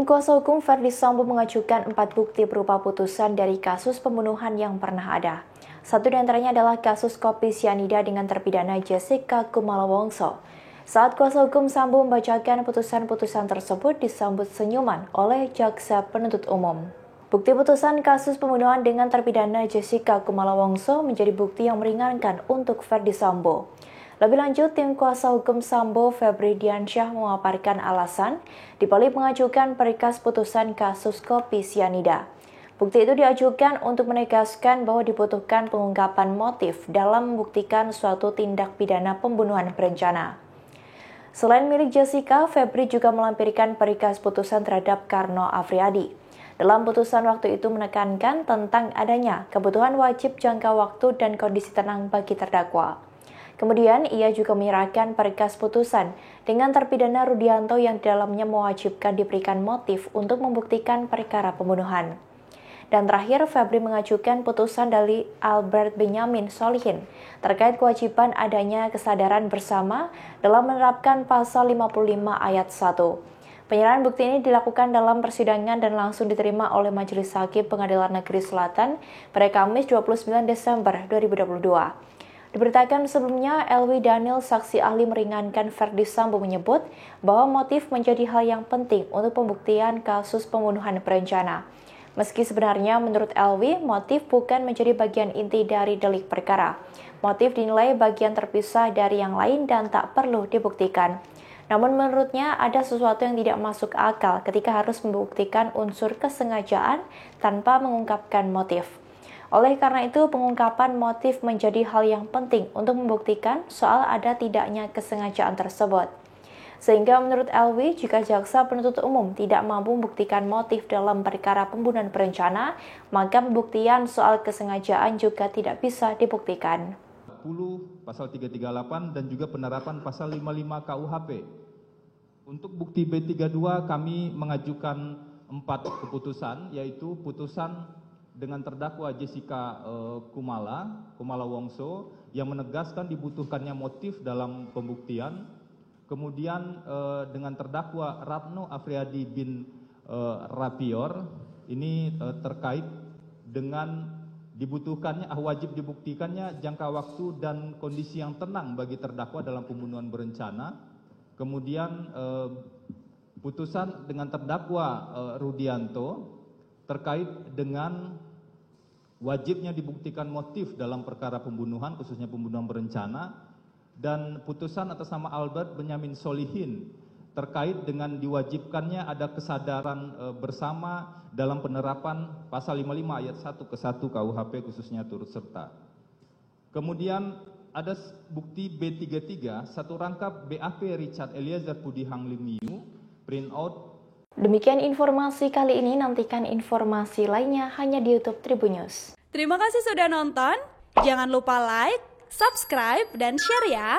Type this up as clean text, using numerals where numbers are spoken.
kuasa hukum Ferdy Sambo mengajukan 4 bukti berupa putusan dari kasus pembunuhan yang pernah ada. Satu di antaranya adalah kasus kopi sianida dengan terpidana Jessica Kumala Wongso. Saat kuasa hukum Sambo membacakan putusan-putusan tersebut disambut senyuman oleh jaksa penuntut umum. Bukti putusan kasus pembunuhan dengan terpidana Jessica Kumala Wongso menjadi bukti yang meringankan untuk Ferdy Sambo. Lebih lanjut, tim kuasa hukum Sambo Febri Diansyah memaparkan alasan dibalik mengajukan berkas putusan kasus kopi sianida. Bukti itu diajukan untuk menegaskan bahwa dibutuhkan pengungkapan motif dalam membuktikan suatu tindak pidana pembunuhan berencana. Selain milik Jessica, Febri juga melampirkan berkas putusan terhadap Karno Afriyadi. Dalam putusan waktu itu menekankan tentang adanya kebutuhan wajib jangka waktu dan kondisi tenang bagi terdakwa. Kemudian, ia juga menyerahkan berkas putusan dengan terpidana Rudianto yang di dalamnya mewajibkan diberikan motif untuk membuktikan perkara pembunuhan. Dan terakhir, Febri mengajukan putusan dari Albert Benyamin Solihin terkait kewajiban adanya kesadaran bersama dalam menerapkan pasal 55 ayat 1. Penyerahan bukti ini dilakukan dalam persidangan dan langsung diterima oleh Majelis Hakim Pengadilan Negeri Selatan pada Kamis 29 Desember 2022. Diberitakan sebelumnya, Elwi Daniel, saksi ahli meringankan Ferdy Sambo menyebut bahwa motif menjadi hal yang penting untuk pembuktian kasus pembunuhan berencana. Meski sebenarnya menurut Elwi, motif bukan menjadi bagian inti dari delik perkara. Motif dinilai bagian terpisah dari yang lain dan tak perlu dibuktikan. Namun menurutnya ada sesuatu yang tidak masuk akal ketika harus membuktikan unsur kesengajaan tanpa mengungkapkan motif. Oleh karena itu, pengungkapan motif menjadi hal yang penting untuk membuktikan soal ada tidaknya kesengajaan tersebut. Sehingga menurut Elwi, jika jaksa penuntut umum tidak mampu membuktikan motif dalam perkara pembunuhan berencana, maka pembuktian soal kesengajaan juga tidak bisa dibuktikan. Pasal 338 dan juga penerapan pasal 55 KUHP. Untuk bukti B32 kami mengajukan 4 keputusan, yaitu putusan dengan terdakwa Jessica Kumala Wongso yang menegaskan dibutuhkannya motif dalam pembuktian. Kemudian dengan terdakwa Ratno Afriyadi bin Rapior ini terkait dengan dibutuhkannya wajib dibuktikannya jangka waktu dan kondisi yang tenang bagi terdakwa dalam pembunuhan berencana. Kemudian putusan dengan terdakwa Rudianto terkait dengan wajibnya dibuktikan motif dalam perkara pembunuhan, khususnya pembunuhan berencana, dan putusan atas nama Albert Benyamin Solihin terkait dengan diwajibkannya ada kesadaran bersama dalam penerapan pasal 55 ayat 1 ke 1 KUHP khususnya turut serta. Kemudian ada bukti B33, satu rangkap BAP Richard Eliezer Pudihang Lumiu, print out. Demikian informasi kali ini, nantikan informasi lainnya hanya di YouTube Tribun News. Terima kasih sudah nonton, jangan lupa like, subscribe, dan share ya!